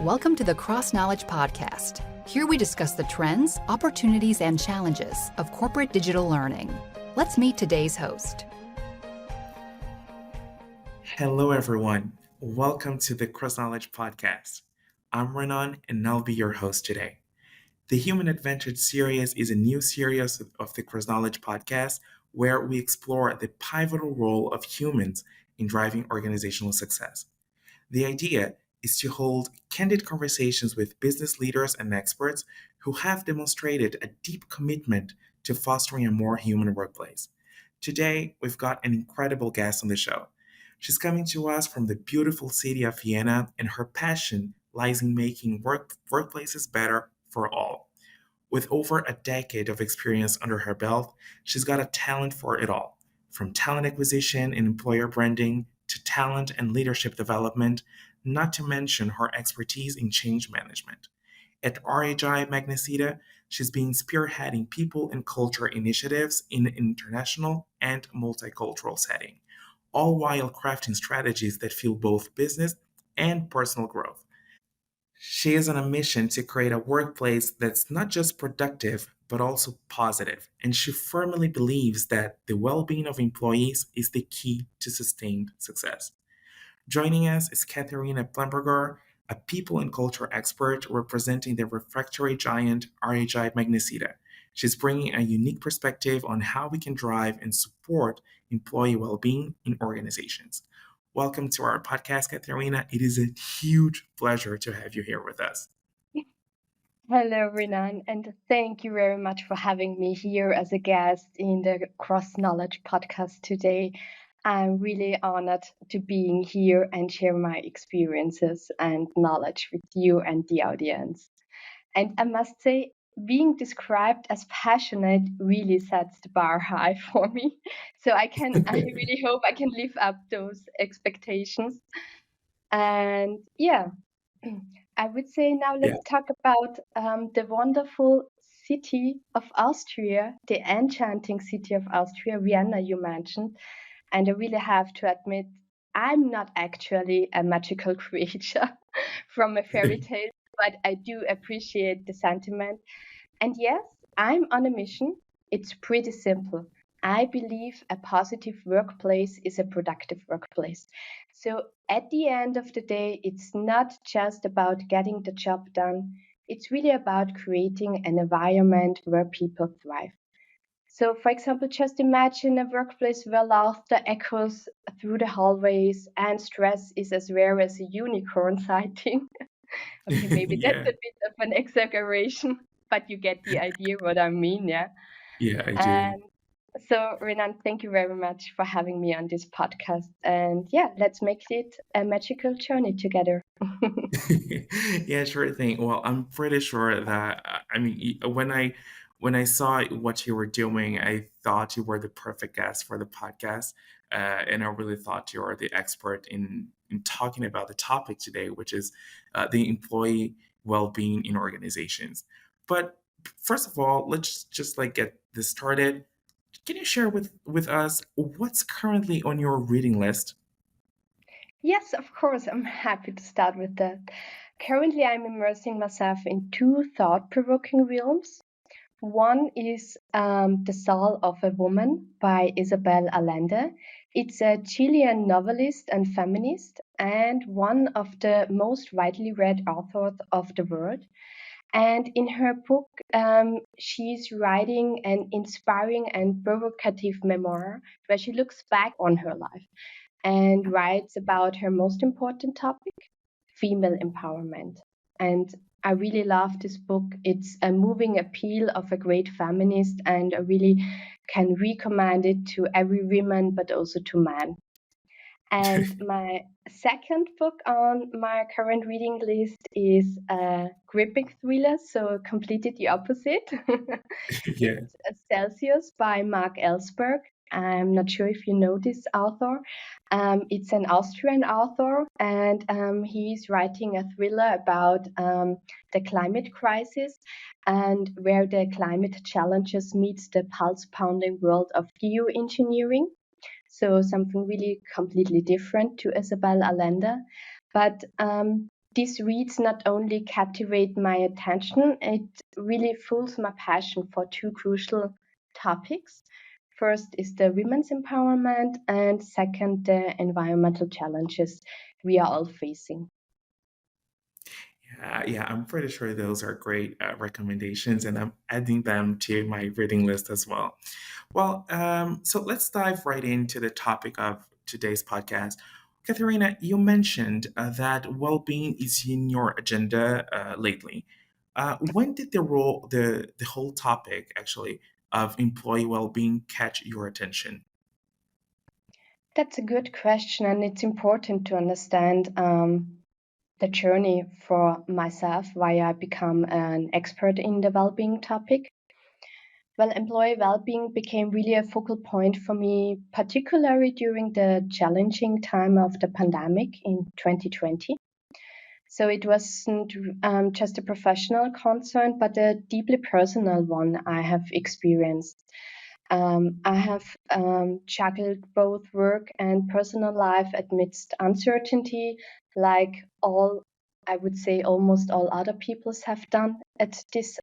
Welcome to the CrossKnowledge podcast. Here we discuss the trends, opportunities, and challenges of corporate digital learning. Let's meet today's host. Hello, everyone. Welcome to the CrossKnowledge podcast. I'm Renan, and I'll be your host today. The Human Advantage series is a new series of the CrossKnowledge podcast where we explore the pivotal role of humans in driving organizational success. The idea is to hold candid conversations with business leaders and experts who have demonstrated a deep commitment to fostering a more human workplace. Today, we've got an incredible guest on the show. She's coming to us from the beautiful city of Vienna, and her passion lies in making workplaces better for all. With over a decade of experience under her belt, she's got a talent for it all, from talent acquisition and employer branding to talent and leadership development, not to mention her expertise in change management. At RHI Magnesita, she's been spearheading people and culture initiatives in an international and multicultural setting, all while crafting strategies that fuel both business and personal growth. She is on a mission to create a workplace that's not just productive, but also positive, and she firmly believes that the well-being of employees is the key to sustained success. Joining us is Katharina Plamberger, a people and culture expert representing the refractory giant RHI Magnesita. She's bringing a unique perspective on how we can drive and support employee well-being in organizations. Welcome to our podcast, Katharina. It is a huge pleasure to have you here with us. Hello, Renan, and thank you very much for having me here as a guest in the CrossKnowledge podcast today. I'm really honored to being here and share my experiences and knowledge with you and the audience. And I must say, being described as passionate really sets the bar high for me. So I really hope I can live up those expectations. And yeah, I would say now let's talk about the wonderful city of Austria, the enchanting city of Austria, Vienna, you mentioned. And I really have to admit, I'm not actually a magical creature from a fairy tale, but I do appreciate the sentiment. And yes, I'm on a mission. It's pretty simple. I believe a positive workplace is a productive workplace. So at the end of the day, it's not just about getting the job done. It's really about creating an environment where people thrive. So, for example, just imagine a workplace where laughter echoes through the hallways and stress is as rare as a unicorn sighting. Okay, maybe that's a bit of an exaggeration, but you get the idea what I mean, yeah? Yeah, I do. And so, Renan, thank you very much for having me on this podcast. And yeah, let's make it a magical journey together. Yeah, sure thing. Well, I'm pretty sure that when I saw what you were doing, I thought you were the perfect guest for the podcast, and I really thought you were the expert in talking about the topic today, which is the employee well-being in organizations. But first of all, let's just like get this started. Can you share with us what's currently on your reading list? Yes, of course. I'm happy to start with that. Currently, I'm immersing myself in two thought-provoking realms. One is The Soul of a Woman by Isabel Allende. It's a Chilean novelist and feminist, and one of the most widely read authors of the world. And in her book, she's writing an inspiring and provocative memoir where she looks back on her life and writes about her most important topic, female empowerment. And I really love this book. It's a moving appeal of a great feminist, and I really can recommend it to every woman, but also to man. And my second book on my current reading list is a gripping thriller, so completely the opposite. Yeah. It's Celsius by Mark Ellsberg. I'm not sure if you know this author. It's an Austrian author, and he's writing a thriller about the climate crisis and where the climate challenges meets the pulse-pounding world of geoengineering. So something really completely different to Isabel Allende. But these reads not only captivate my attention, it really fuels my passion for two crucial topics. First is the women's empowerment, and second, the environmental challenges we are all facing. Yeah, I'm pretty sure those are great recommendations, and I'm adding them to my reading list as well. Well, so let's dive right into the topic of today's podcast. Katharina, you mentioned that well-being is in your agenda lately. When did the whole topic actually of employee well-being catch your attention? That's a good question, and it's important to understand the journey for myself, why I become an expert in the well-being topic. Well, employee well-being became really a focal point for me, particularly during the challenging time of the pandemic in 2020. So it wasn't just a professional concern, but a deeply personal one I have experienced. I have juggled both work and personal life amidst uncertainty, like I would say, almost all other peoples have done at this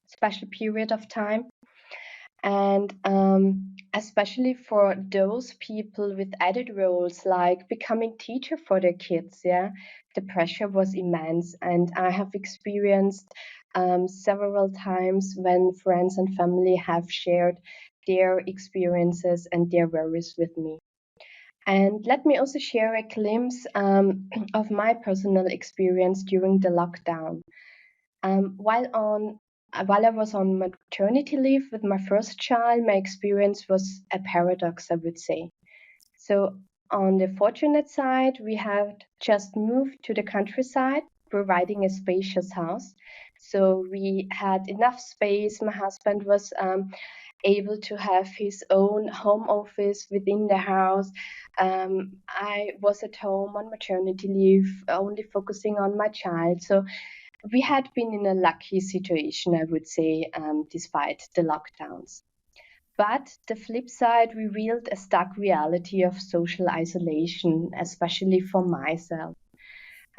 special period of time. And especially for those people with added roles like becoming teacher for their kids, yeah, the pressure was immense. And I have experienced several times when friends and family have shared their experiences and their worries with me. And let me also share a glimpse of my personal experience during the lockdown. Um, while on while I was on maternity leave with my first child, my experience was a paradox, I would say. So on the fortunate side, we had just moved to the countryside, providing a spacious house. So we had enough space. My husband was able to have his own home office within the house. I was at home on maternity leave, only focusing on my child. So we had been in a lucky situation, I would say, despite the lockdowns. But the flip side revealed a stark reality of social isolation, especially for myself.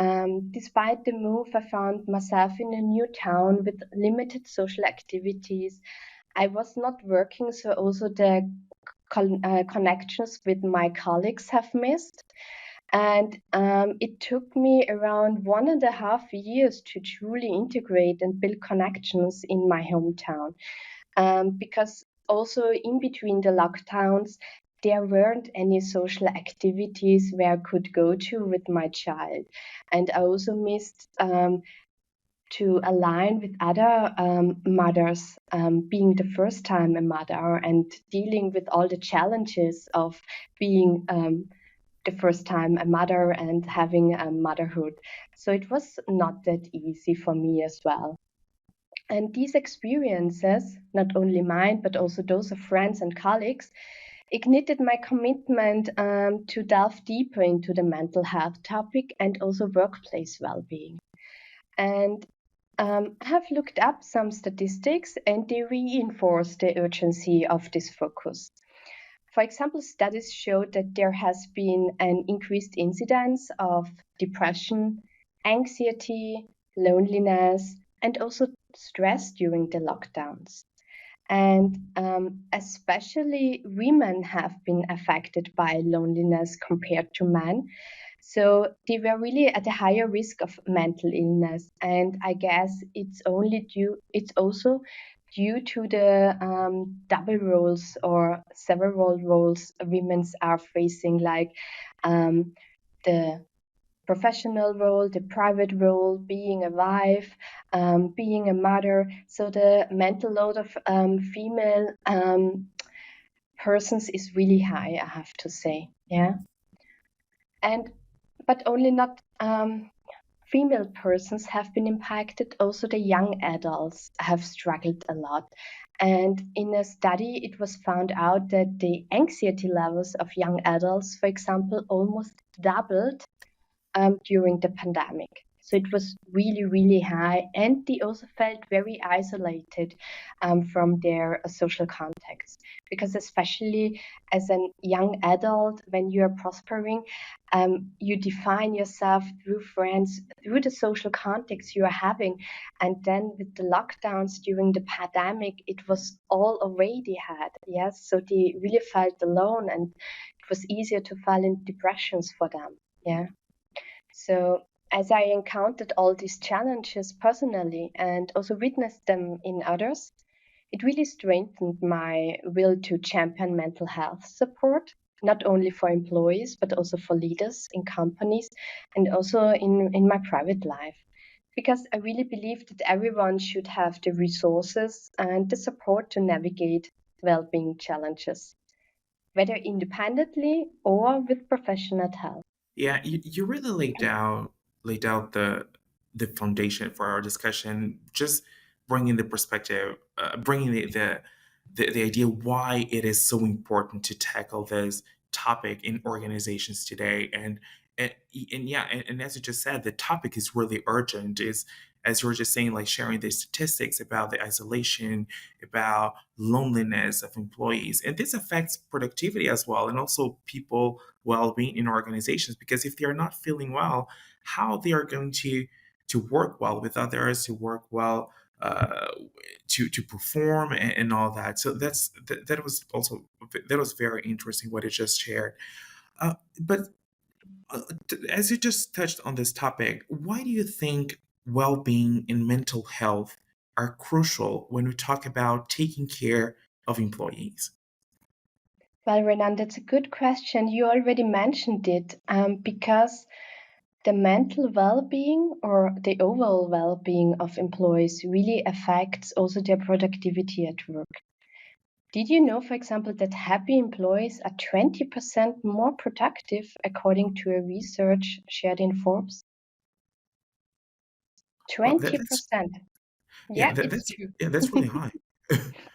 Despite the move, I found myself in a new town with limited social activities. I was not working, so also the connections with my colleagues have missed. And it took me around 1.5 years to truly integrate and build connections in my hometown. Because also in between the lockdowns, there weren't any social activities where I could go to with my child. And I also missed to align with other mothers, being the first time a mother and dealing with all the challenges of being the first time a mother and having a motherhood. So it was not that easy for me as well. And these experiences, not only mine, but also those of friends and colleagues, ignited my commitment to delve deeper into the mental health topic and also workplace well being. And I have looked up some statistics and they reinforce the urgency of this focus. For example, studies show that there has been an increased incidence of depression, anxiety, loneliness, and also stress during the lockdowns. And especially women have been affected by loneliness compared to men. So they were really at a higher risk of mental illness. And I guess it's also due to the double roles or several roles women are facing, like the professional role, the private role, being a wife, being a mother. So the mental load of female persons is really high, I have to say. Yeah. And but only not female persons have been impacted. Also, the young adults have struggled a lot. And in a study, it was found out that the anxiety levels of young adults, for example, almost doubled during the pandemic. So it was really, really high, and they also felt very isolated from their social contacts. Because especially as a young adult, when you are prospering, you define yourself through friends, through the social contacts you are having. And then with the lockdowns during the pandemic, it was all away they had. Yes, so they really felt alone, and it was easier to fall in depressions for them. Yeah. So as I encountered all these challenges personally and also witnessed them in others, it really strengthened my will to champion mental health support, not only for employees, but also for leaders in companies and also in my private life. Because I really believe that everyone should have the resources and the support to navigate well being challenges, whether independently or with professional help. Yeah, you really laid out the foundation for our discussion. Just bringing the perspective, bringing the idea why it is so important to tackle this topic in organizations today, and and yeah, and as you just said, the topic is really urgent. Is as you were just saying, like sharing the statistics about the isolation, about loneliness of employees, and this affects productivity as well, and also people well-being in organizations, because if they are not feeling well, how they are going to work well with others, to work well, to perform, and all that. So that was also, that was very interesting what it just shared. But as you just touched on this topic, why do you think well-being and mental health are crucial when we talk about taking care of employees? Well, Renan, that's a good question. You already mentioned it because the mental well-being or the overall well-being of employees really affects also their productivity at work. Did you know, for example, that happy employees are 20% more productive according to a research shared in Forbes? Well, that's 20%. yeah, Yeah, it's that's true. yeah, that's really high.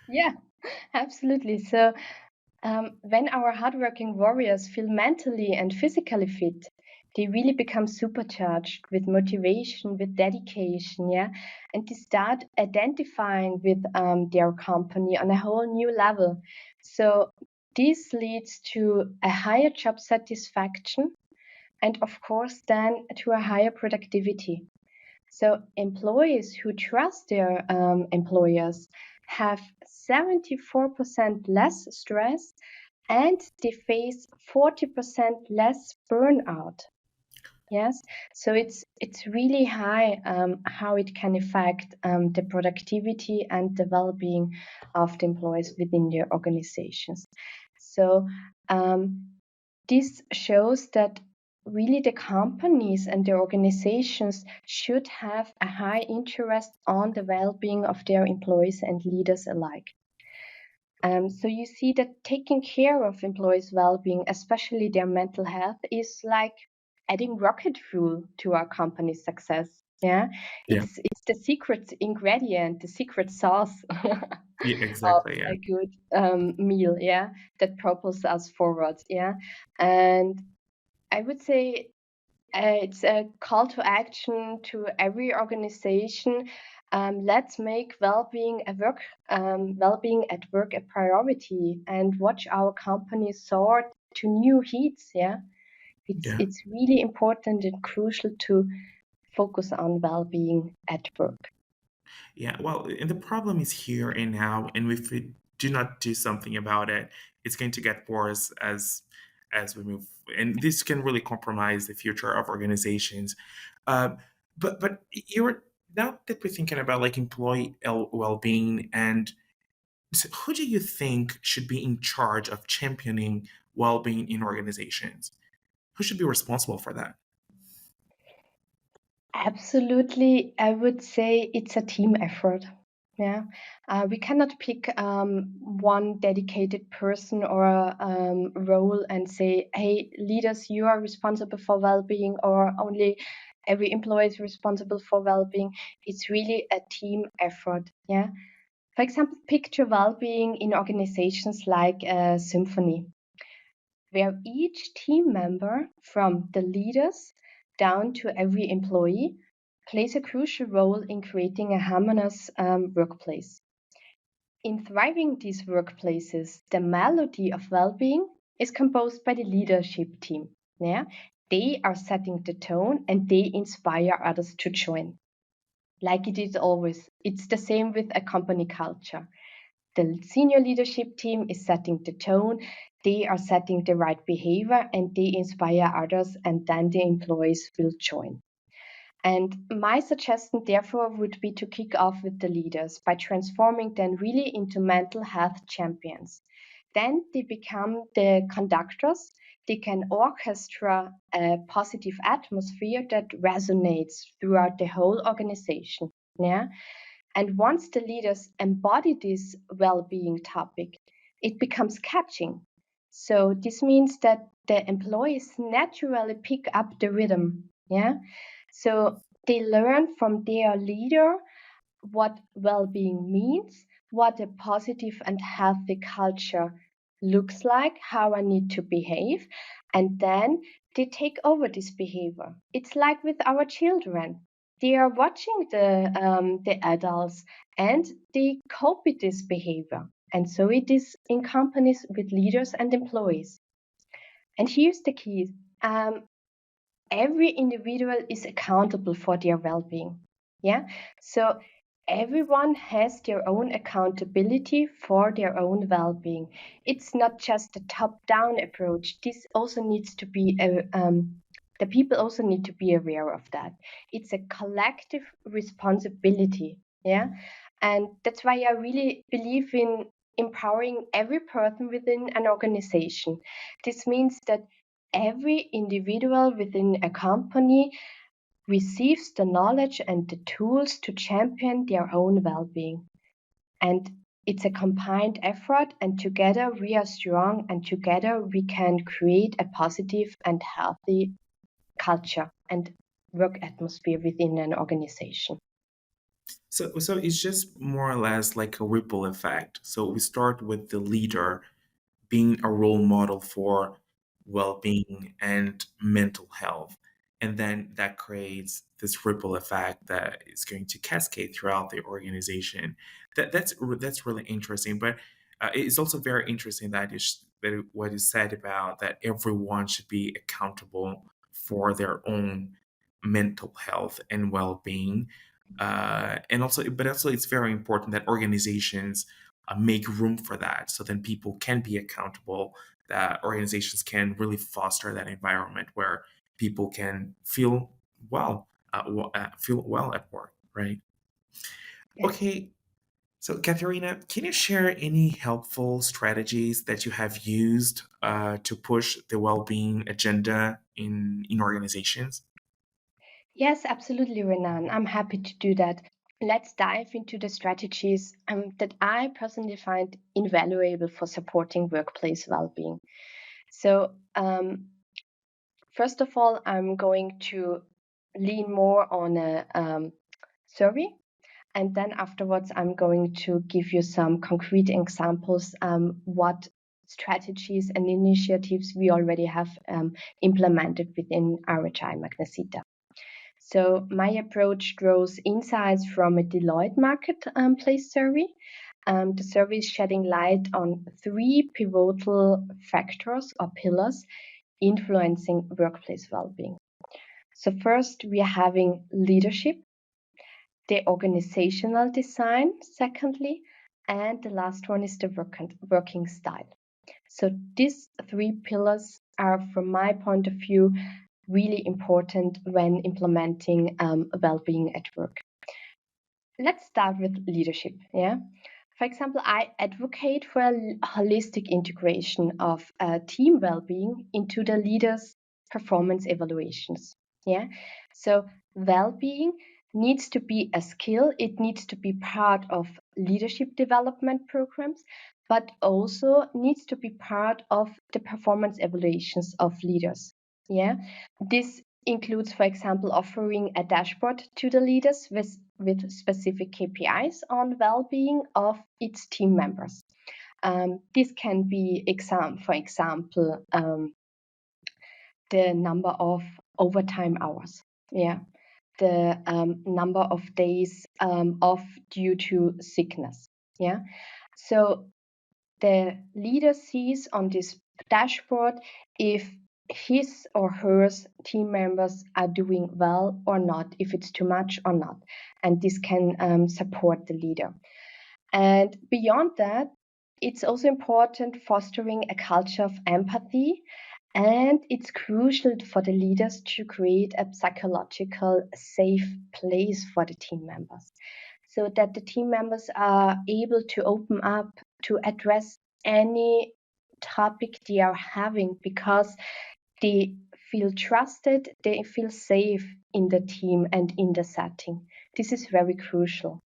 Yeah, absolutely. So when our hardworking warriors feel mentally and physically fit, they really become supercharged with motivation, with dedication, yeah, and they start identifying with their company on a whole new level. So this leads to a higher job satisfaction and, of course, then to a higher productivity. So employees who trust their employers have 74% less stress and they face 40% less burnout. Yes, so it's really high how it can affect the productivity and the well-being of the employees within their organizations. So this shows that really the companies and the organizations should have a high interest on the well-being of their employees and leaders alike. So you see that taking care of employees' well-being, especially their mental health, is like adding rocket fuel to our company's success. Yeah, Yeah, it's the secret ingredient, the secret sauce yeah, of exactly. Yeah, a good meal. Yeah, that propels us forward. Yeah, and I would say it's a call to action to every organization. Let's make well-being at work a priority and watch our company soar to new heights. Yeah, yeah. it's really important and crucial to focus on well-being at work. Yeah, well, and the problem is here and now, and if we do not do something about it, it's going to get worse as we move, and this can really compromise the future of organizations. Uh, but you're now that we're thinking about like employee well-being, and so who do you think should be in charge of championing well-being in organizations? Who should be responsible for that? Absolutely, I would say it's a team effort. Yeah, we cannot pick one dedicated person or role and say, "Hey, leaders, you are responsible for well-being," or only every employee is responsible for well-being. It's really a team effort. Yeah. For example, picture well-being in organizations like a symphony, where each team member, from the leaders down to every employee, plays a crucial role in creating a harmonious workplace. In thriving these workplaces, the melody of well-being is composed by the leadership team. Yeah? They are setting the tone and they inspire others to join. Like it is always, it's the same with a company culture. The senior leadership team is setting the tone, they are setting the right behavior, and they inspire others, and then the employees will join. And my suggestion, therefore, would be to kick off with the leaders by transforming them really into mental health champions. Then they become the conductors. They can orchestrate a positive atmosphere that resonates throughout the whole organization. Yeah. And once the leaders embody this well-being topic, it becomes catching. So this means that the employees naturally pick up the rhythm. Yeah. So they learn from their leader what well-being means, what a positive and healthy culture looks like, how I need to behave, and then they take over this behavior. It's like with our children. They are watching the adults and they copy this behavior. And so it is in companies with leaders and employees. And here's the key. Every individual is accountable for their well-being. Yeah. So everyone has their own accountability for their own well-being. It's not just a top-down approach. This also needs to be the people also need to be aware of that. It's a collective responsibility. Yeah. And that's why I really believe in empowering every person within an organization. This means that every individual within a company receives the knowledge and the tools to champion their own well-being. And it's a combined effort, and together we are strong, and together we can create a positive and healthy culture and work atmosphere within an organization. So it's just more or less like a ripple effect. So we start with the leader being a role model for well-being and mental health, and then that creates this ripple effect that is going to cascade throughout the organization. That's really interesting. But it's also very interesting that that what is said about that everyone should be accountable for their own mental health and well-being. And also, but also, it's very important that organizations make room for that, so then people can be accountable. That organizations can really foster that environment where people can feel well at work, right? Yes. Okay, so Katharina, can you share any helpful strategies that you have used to push the well-being agenda in organizations? Yes, absolutely, Renan. I'm happy to do that. Let's dive into the strategies that I personally find invaluable for supporting workplace well-being. So, first of all, I'm going to lean more on a survey, and then afterwards, I'm going to give you some concrete examples what strategies and initiatives we already have implemented within RHI Magnesita. So my approach draws insights from a Deloitte marketplace survey. The survey is shedding light on three pivotal factors or pillars influencing workplace well-being. So first, we are having leadership, the organizational design, secondly, and the last one is the working style. So these three pillars are, from my point of view, really important when implementing well-being at work. Let's start with leadership. Yeah. For example, I advocate for a holistic integration of team well-being into the leaders' performance evaluations. Yeah. So well-being needs to be a skill. It needs to be part of leadership development programs, but also needs to be part of the performance evaluations of leaders. Yeah. This includes, for example, offering a dashboard to the leaders with specific KPIs on well-being of its team members. This can be, for example, the number of overtime hours. Yeah. the number of days off due to sickness. Yeah, so the leader sees on this dashboard if his or her team members are doing well or not, if it's too much or not, and this can support the leader. And beyond that, it's also important fostering a culture of empathy, and it's crucial for the leaders to create a psychological safe place for the team members, so that the team members are able to open up, to address any topic they are having, because they feel trusted, they feel safe in the team and in the setting. This is very crucial.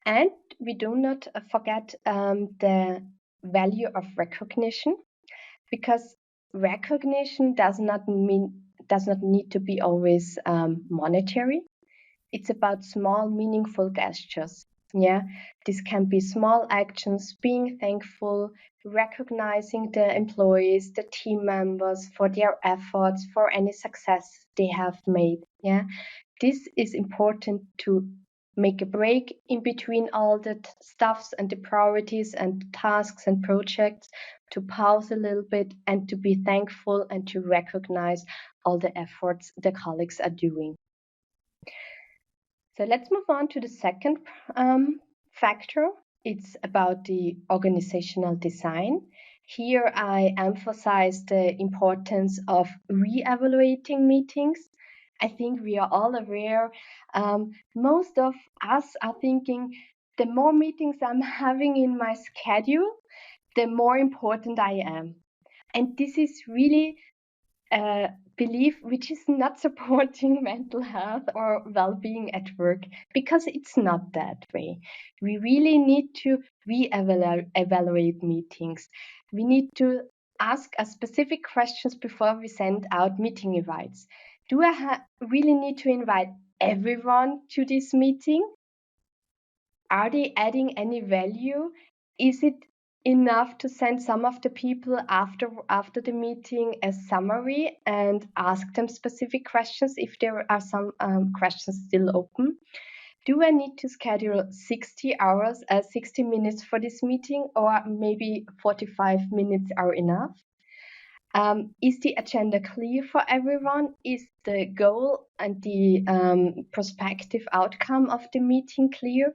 And we do not forget the value of recognition, because recognition does not need to be always monetary. It's about small, meaningful gestures. Yeah, this can be small actions, being thankful, recognizing the employees, the team members for their efforts, for any success they have made. Yeah, this is important to make a break in between all the stuffs and the priorities and tasks and projects, to pause a little bit and to be thankful and to recognize all the efforts the colleagues are doing. So let's move on to the second factor. It's about the organizational design. Here I emphasize the importance of re-evaluating meetings. I think we are all aware, most of us are thinking, the more meetings I'm having in my schedule, the more important I am. And this is really a belief which is not supporting mental health or well-being at work, because it's not that way. We really need to re-evaluate meetings. We need to ask us specific questions before we send out meeting invites. Do I really need to invite everyone to this meeting? Are they adding any value? Is it enough to send some of the people after the meeting a summary and ask them specific questions if there are some questions still open? Do I need to schedule 60 minutes for this meeting, or maybe 45 minutes are enough? Is the agenda clear for everyone? Is the goal and the prospective outcome of the meeting clear?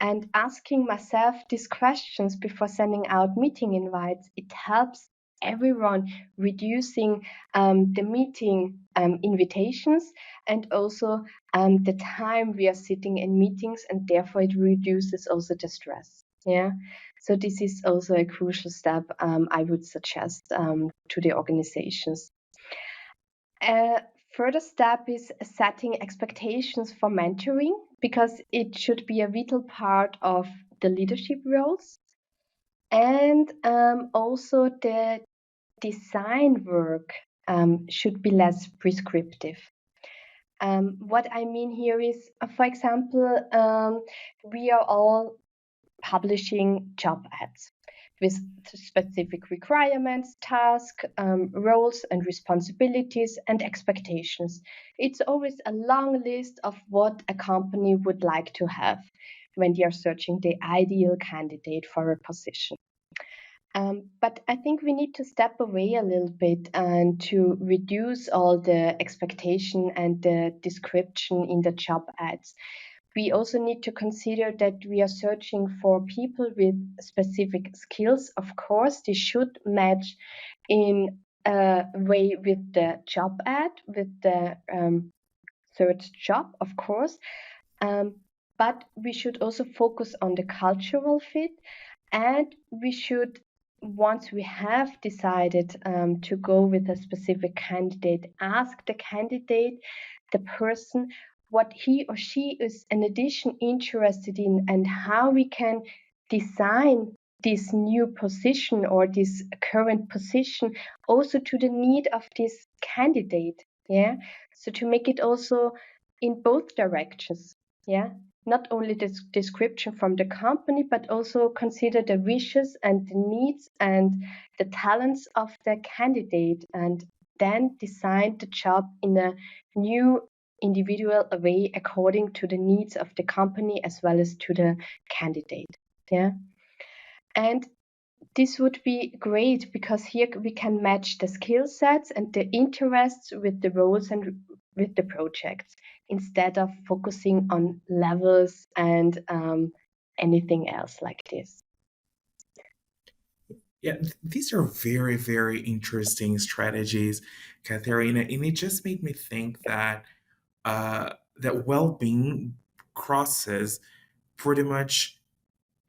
And asking myself these questions before sending out meeting invites, it helps everyone reducing the meeting invitations, and also the time we are sitting in meetings, and therefore it reduces also the stress. Yeah, so this is also a crucial step I would suggest to the organizations. Further step is setting expectations for mentoring, because it should be a vital part of the leadership roles. And also the design work should be less prescriptive. What I mean here is, for example, we are all publishing job ads with specific requirements, tasks, roles and responsibilities and expectations. It's always a long list of what a company would like to have when they are searching the ideal candidate for a position. But I think we need to step away a little bit and to reduce all the expectation and the description in the job ads. We also need to consider that we are searching for people with specific skills. Of course, they should match in a way with the job ad, with the searched job, of course. But we should also focus on the cultural fit, and we should, once we have decided to go with a specific candidate, ask the candidate, the person, what he or she is in addition interested in, and how we can design this new position or this current position also to the need of this candidate. Yeah, so to make it also in both directions. Yeah, not only the description from the company, but also consider the wishes and the needs and the talents of the candidate, and then design the job in a new individual way according to the needs of the company as well as to the candidate. Yeah. And this would be great because here we can match the skill sets and the interests with the roles and with the projects instead of focusing on levels and anything else like this. Yeah, these are very, very interesting strategies, Katharina, and it just made me think that that well-being crosses pretty much.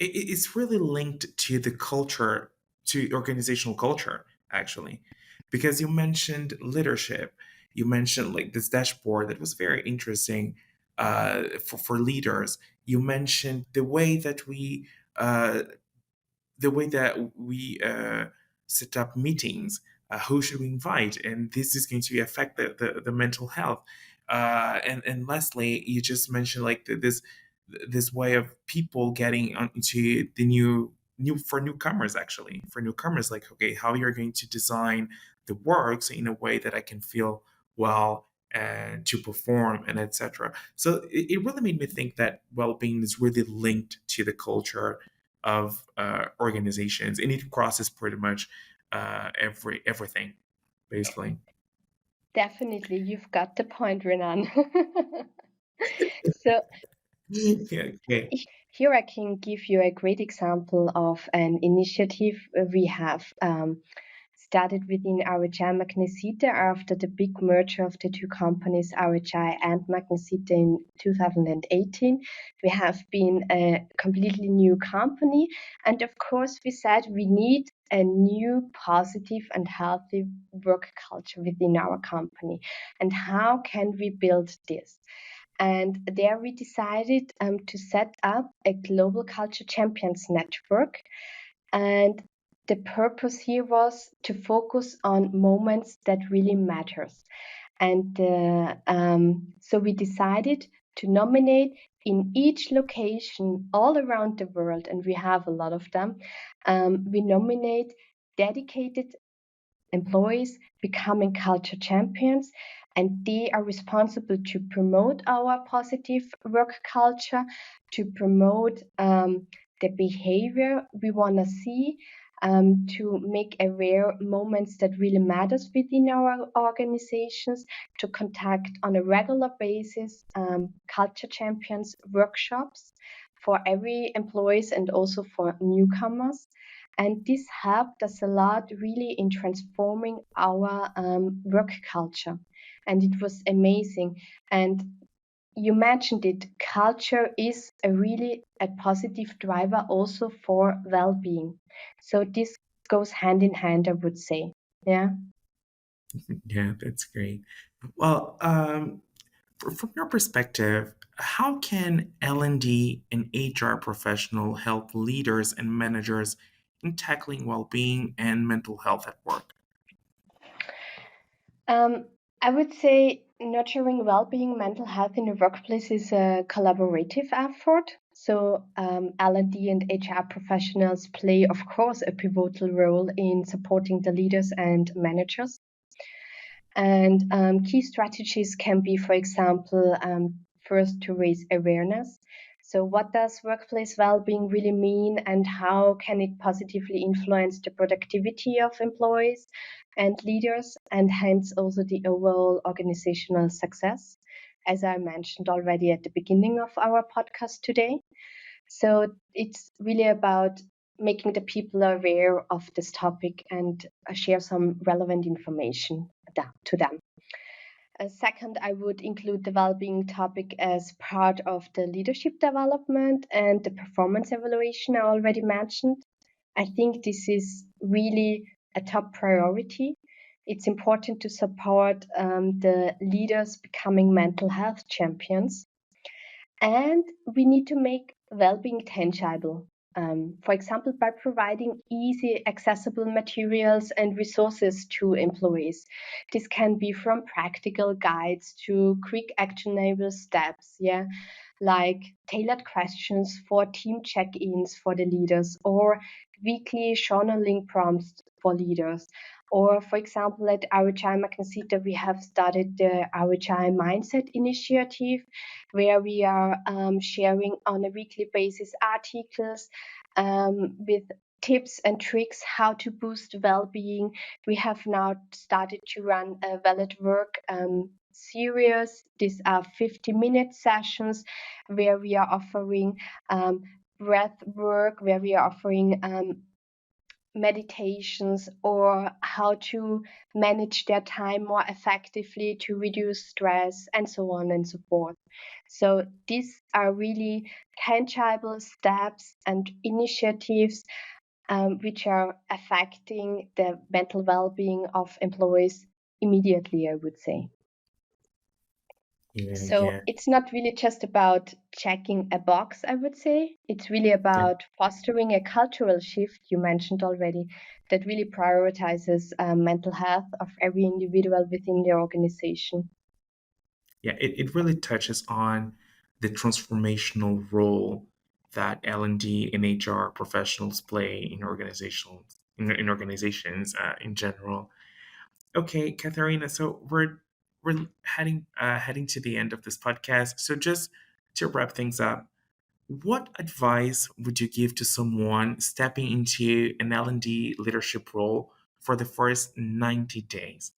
It's really linked to the culture, to organizational culture, actually, because you mentioned leadership, you mentioned like this dashboard that was very interesting for leaders. You mentioned uh, the way that we set up meetings, who should we invite, and this is going to affect the mental health. And lastly, you just mentioned like this way of people getting into the new for newcomers, actually for newcomers, like, okay, how you're going to design the works in a way that I can feel well and to perform and etc. So it really made me think that well-being is really linked to the culture of organizations, and it crosses pretty much everything, basically. Definitely, you've got the point, Renan. So Yeah, okay. here I can give you a great example of an initiative we have started within RHI Magnesita after the big merger of the two companies, RHI and Magnesita, in 2018. We have been a completely new company. And of course, we said we need a new positive and healthy work culture within our company. And how can we build this? And there we decided to set up a global culture champions network. And the purpose here was to focus on moments that really matters. And so we decided to nominate in each location all around the world, and we have a lot of them. We nominate dedicated employees becoming culture champions, and they are responsible to promote our positive work culture, to promote the behavior we want to see, to make aware moments that really matters within our organizations, to contact on a regular basis culture champions workshops for every employees and also for newcomers. And this helped us a lot really in transforming our work culture. And it was amazing. And you mentioned it, culture is a positive driver also for well-being. So this goes hand in hand, I would say. Yeah. Yeah, that's great. Well, from your perspective, how can L&D and HR professional help leaders and managers in tackling well-being and mental health at work? I would say nurturing well-being, mental health in the workplace is a collaborative effort. So L&D and HR professionals play, of course, a pivotal role in supporting the leaders and managers. And key strategies can be, for example, first to raise awareness. So what does workplace well-being really mean, and how can it positively influence the productivity of employees and leaders, and hence also the overall organizational success, as I mentioned already at the beginning of our podcast today. So it's really about making the people aware of this topic and share some relevant information to them. Second, I would include the well-being topic as part of the leadership development and the performance evaluation I already mentioned. I think this is really a top priority. It's important to support the leaders becoming mental health champions. And we need to make well-being tangible. For example, by providing easy, accessible materials and resources to employees. This can be from practical guides to quick actionable steps, yeah, like tailored questions for team check-ins for the leaders or weekly journaling prompts for leaders. Or, for example, at RHI Magnesita, we have started the RHI Mindset Initiative, where we are sharing on a weekly basis articles with tips and tricks how to boost well-being. We have now started to run a Valid Work series. These are 50-minute sessions where we are offering breath work, where we are offering meditations, or how to manage their time more effectively to reduce stress, and so on and so forth. So these are really tangible steps and initiatives which are affecting the mental well-being of employees immediately, I would say. Yeah, So yeah, it's not really just about checking a box, I would say. It's really yeah. about fostering a cultural shift, you mentioned already, that really prioritizes mental health of every individual within the organization. Yeah, it really touches on the transformational role that L&D and HR professionals play in organizations in general. Okay, Katharina, so we're heading to the end of this podcast. So just to wrap things up, what advice would you give to someone stepping into an L&D leadership role for the first 90 days?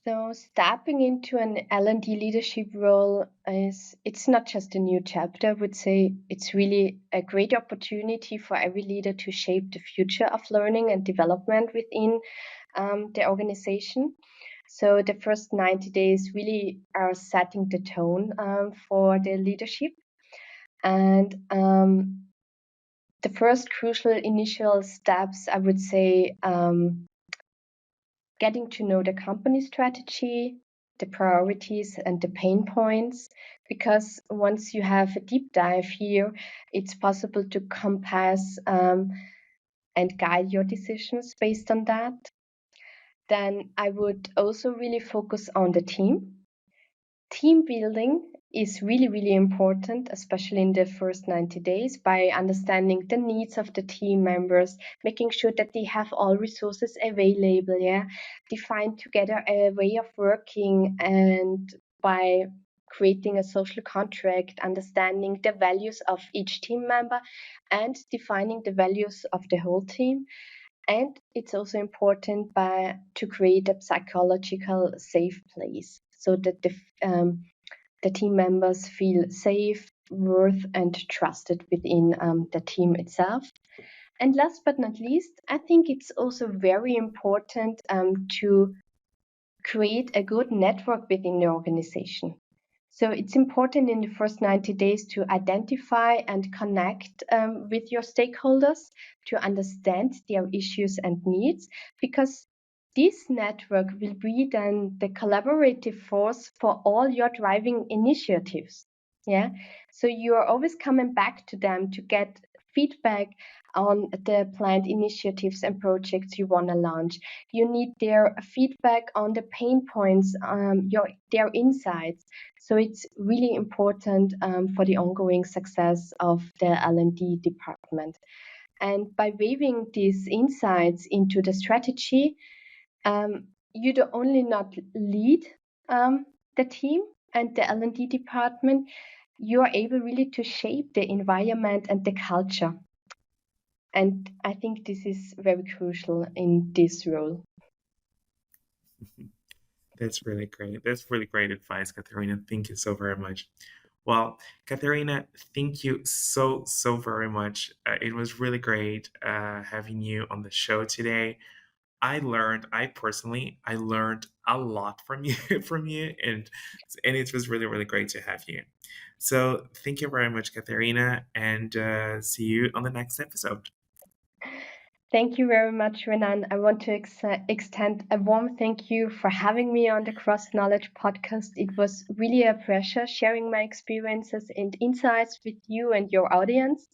So stepping into an L&D leadership role it's not just a new chapter. I would say it's really a great opportunity for every leader to shape the future of learning and development within the organization. So the first 90 days really are setting the tone for the leadership. And the first crucial initial steps, I would say, getting to know the company strategy, the priorities, and the pain points. Because once you have a deep dive here, it's possible to compass and guide your decisions based on that. Then I would also really focus on the team. Team building is really, really important, especially in the first 90 days, by understanding the needs of the team members, making sure that they have all resources available, define together a way of working, and by creating a social contract, understanding the values of each team member and defining the values of the whole team. And it's also important to create a psychological safe place so that the team members feel safe, worth, and trusted within the team itself. And last but not least, I think it's also very important to create a good network within the organization. So it's important in the first 90 days to identify and connect with your stakeholders to understand their issues and needs, because this network will be then the collaborative force for all your driving initiatives. Yeah. So you are always coming back to them to get feedback on the planned initiatives and projects you want to launch. You need their feedback on the pain points, their insights. So it's really important for the ongoing success of the L&D department. And by weaving these insights into the strategy, you do only not lead the team and the L&D department, you are able really to shape the environment and the culture. And I think this is very crucial in this role. That's really great. That's really great advice, Katharina. Thank you so very much. Well, Katharina, thank you so very much. It was really great having you on the show today. I learned a lot from you, and it was really, really great to have you. So thank you very much, Katharina, and see you on the next episode. Thank you very much, Renan. I want to extend a warm thank you for having me on the CrossKnowledge podcast. It was really a pleasure sharing my experiences and insights with you and your audience.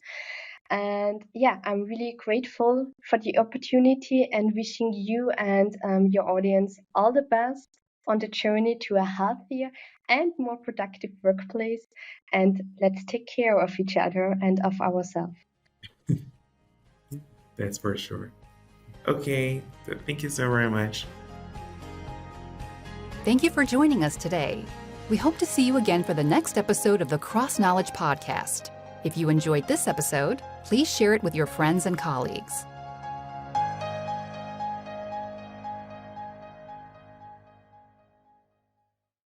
And yeah, I'm really grateful for the opportunity and wishing you and your audience all the best on the journey to a healthier and more productive workplace. And let's take care of each other and of ourselves. That's for sure. Okay, thank you so very much. Thank you for joining us today. We hope to see you again for the next episode of the CrossKnowledge podcast. If you enjoyed this episode, please share it with your friends and colleagues.